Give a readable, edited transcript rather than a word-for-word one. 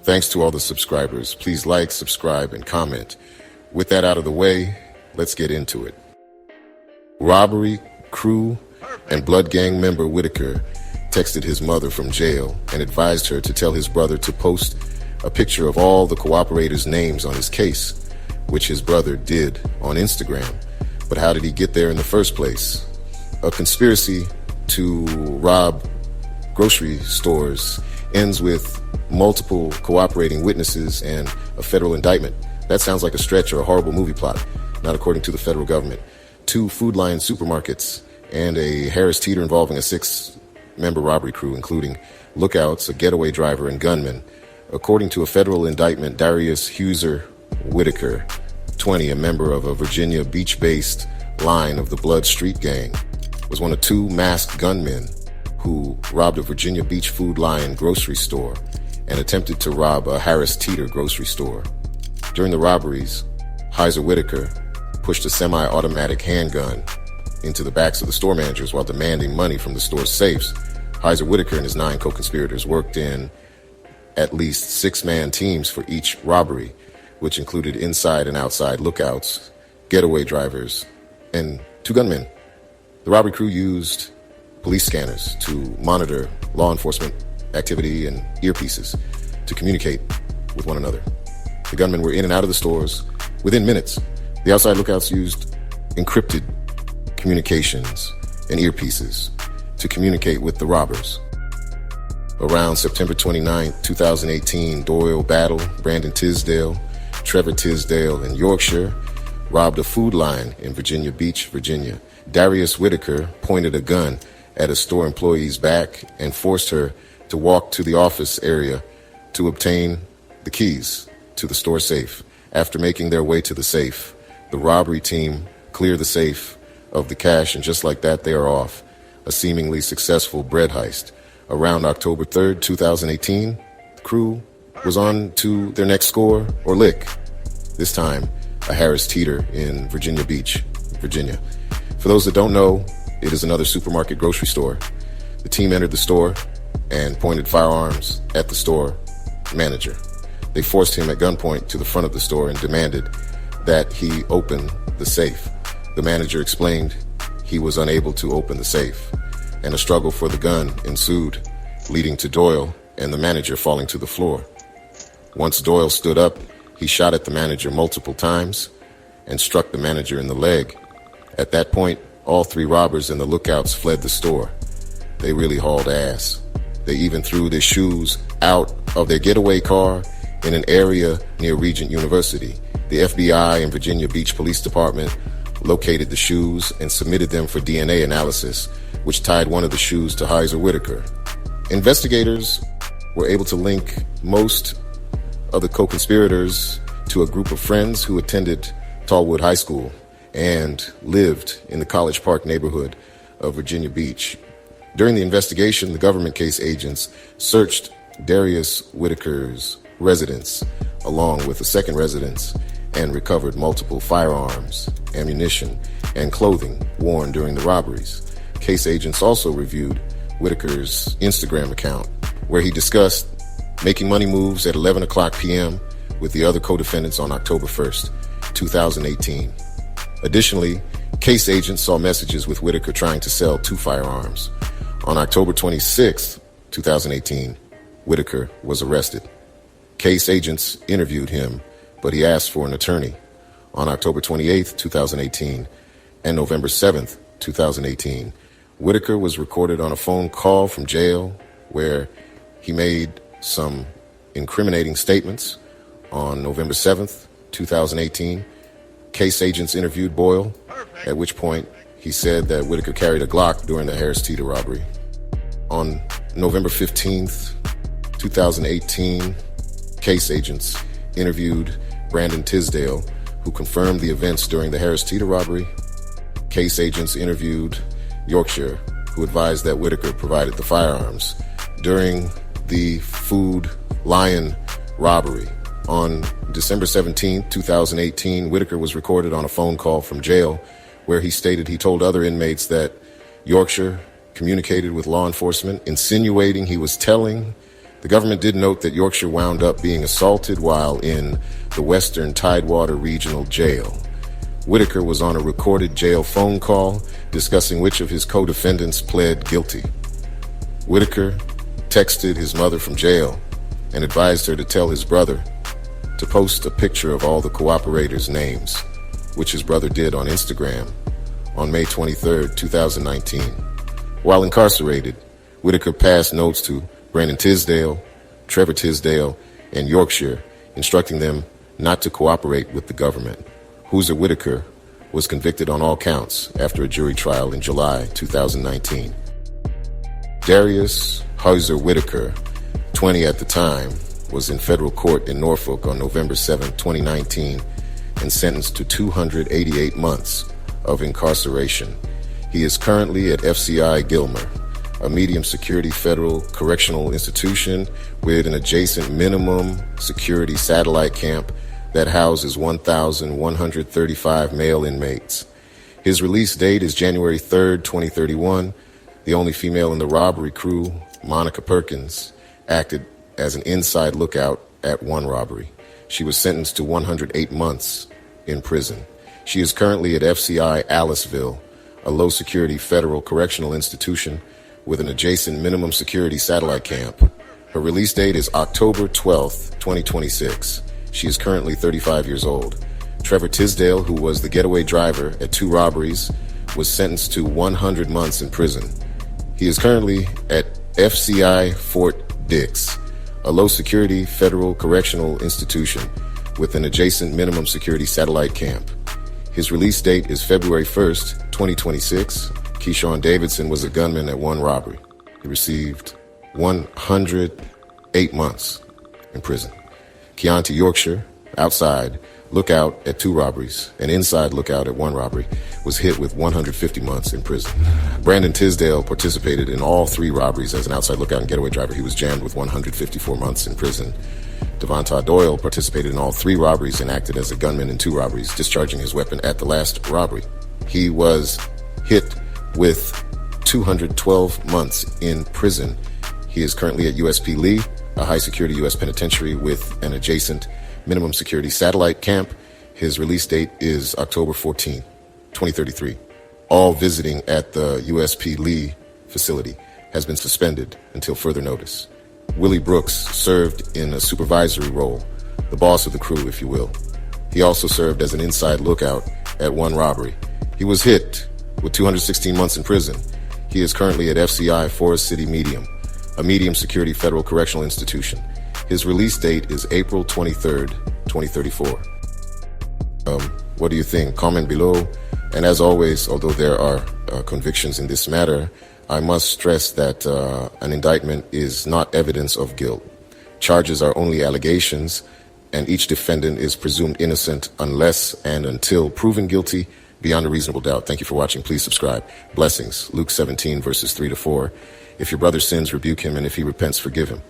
Thanks to all the subscribers. Please like, subscribe, and comment. With that out of the way, let's get into it. Robbery crew and Blood Gang member Whitaker texted his mother from jail and advised her to tell his brother to post a picture of all the cooperators' names on his case, which his brother did on Instagram. But how did he get there in the first place? A conspiracy to rob grocery stores ends with multiple cooperating witnesses and a federal indictment. That sounds like a stretch or a horrible movie plot, not according to the federal government. 2 Food Lion supermarkets and a Harris Teeter involving a 6-member robbery crew, including lookouts, a getaway driver, and gunmen. According to a federal indictment, Darius Huser Whitaker, 20, a member of a Virginia Beach-based line of the Blood Street Gang, was one of 2 masked gunmen who robbed a Virginia Beach Food Lion grocery store and attempted to rob a Harris Teeter grocery store. During the robberies, Huser Whitaker pushed a semi-automatic handgun into the backs of the store managers while demanding money from the store's safes. Huser Whitaker and his 9 co-conspirators worked in at least 6-man teams for each robbery, which included inside and outside lookouts, getaway drivers, and 2 gunmen. The robbery crew used police scanners to monitor law enforcement activity and earpieces to communicate with one another. The gunmen were in and out of the stores within minutes. The outside lookouts used encrypted communications and earpieces to communicate with the robbers. Around September 29, 2018, Doyle Battle, Brandon Tisdale, Trevor Tisdale, and Yorkshire robbed a Food Lion in Virginia Beach, Virginia. Darius Whitaker pointed a gun at a store employee's back and forced her to walk to the office area to obtain the keys to the store safe. After making their way to the safe, the robbery team cleared the safe of the cash, and just like that, they are off. A seemingly successful bread heist. Around October 3rd, 2018, the crew was on to their next score or lick. This time, a Harris Teeter in Virginia Beach, Virginia. For those that don't know, it is another supermarket grocery store. The team entered the store and pointed firearms at the store manager. They forced him at gunpoint to the front of the store and demanded that he open the safe. The manager explained he was unable to open the safe, and a struggle for the gun ensued, leading to Doyle and the manager falling to the floor. Once Doyle stood up, he shot at the manager multiple times and struck the manager in the leg. At that point, all 3 robbers and the lookouts fled the store. They really hauled ass. They even threw their shoes out of their getaway car in an area near Regent University. The FBI and Virginia Beach Police Department located the shoes and submitted them for DNA analysis, which tied one of the shoes to Huser Whitaker. Investigators were able to link most of the co-conspirators to a group of friends who attended Tallwood High School and lived in the College Park neighborhood of Virginia Beach. During the investigation, the government case agents searched Darius Whitaker's residence along with a second residence and recovered multiple firearms, ammunition, and clothing worn during the robberies. Case agents also reviewed Whitaker's Instagram account, where he discussed making money moves at 11 o'clock p.m. with the other co-defendants on October 1st, 2018. Additionally, case agents saw messages with Whitaker trying to sell 2 firearms. On October 26, 2018, Whitaker was arrested. Case agents interviewed him, but he asked for an attorney. On October 28, 2018, and November 7, 2018, Whitaker was recorded on a phone call from jail where he made some incriminating statements. On November 7th, 2018, case agents interviewed Boyle, at which point he said that Whitaker carried a Glock during the Harris Teeter robbery. On November 15th, 2018, case agents interviewed Brandon Tisdale, who confirmed the events during the Harris Teeter robbery. Case agents interviewed Yorkshire, who advised that Whitaker provided the firearms during the Food Lion robbery. On December 17, 2018, Whitaker was recorded on a phone call from jail where he stated he told other inmates that Yorkshire communicated with law enforcement, insinuating he was telling The government did note that Yorkshire wound up being assaulted while in the Western Tidewater Regional Jail. Whitaker was on a recorded jail phone call discussing which of his co-defendants pled guilty. Whitaker texted his mother from jail and advised her to tell his brother to post a picture of all the cooperators' names, which his brother did on Instagram on May 23, 2019. While incarcerated, Whitaker passed notes to Brandon Tisdale, Trevor Tisdale, and Yorkshire, instructing them not to cooperate with the government. Hooser Whitaker was convicted on all counts after a jury trial in July 2019. Darius Hooser Whitaker, 20 at the time, was in federal court in Norfolk on November 7, 2019, and sentenced to 288 months of incarceration. He is currently at FCI Gilmer, a medium security federal correctional institution with an adjacent minimum security satellite camp that houses 1,135 male inmates. His release date is January 3rd, 2031. The only female in the robbery crew, Monica Perkins, acted as an inside lookout at one robbery. She was sentenced to 108 months in prison. She is currently at FCI Aliceville, a low-security federal correctional institution with an adjacent minimum security satellite camp. Her release date is October 12th, 2026. She is currently 35 years old. Trevor Tisdale, who was the getaway driver at 2 robberies, was sentenced to 100 months in prison. He is currently at FCI Fort Dix, a low-security federal correctional institution with an adjacent minimum security satellite camp. His release date is February 1st, 2026. Keyshawn Davidson was a gunman at 1 robbery. He received 108 months in prison. Keontae Yorkshire, outside lookout at 2 robberies, and inside lookout at 1 robbery, was hit with 150 months in prison. Brandon Tisdale participated in all 3 robberies as an outside lookout and getaway driver. He was jammed with 154 months in prison. Devonta Doyle participated in all 3 robberies and acted as a gunman in 2 robberies, discharging his weapon at the last robbery. He was hit with 212 months in prison. He is currently at USP Lee, a high-security U.S. penitentiary with an adjacent minimum security satellite camp. His release date is October 14, 2033. All visiting at the USP Lee facility has been suspended until further notice. Willie Brooks served in a supervisory role, the boss of the crew, if you will. He also served as an inside lookout at 1 robbery. He was hit with 216 months in prison. He is currently at FCI Forest City Medium, a medium security federal correctional institution. His release date is April 23rd, 2034. What do you think? Comment below. And as always, although there are convictions in this matter, I must stress that an indictment is not evidence of guilt. Charges are only allegations, and each defendant is presumed innocent unless and until proven guilty beyond a reasonable doubt. Thank you for watching. Please subscribe. Blessings. Luke 17, verses 3-4. If your brother sins, rebuke him, and if he repents, forgive him.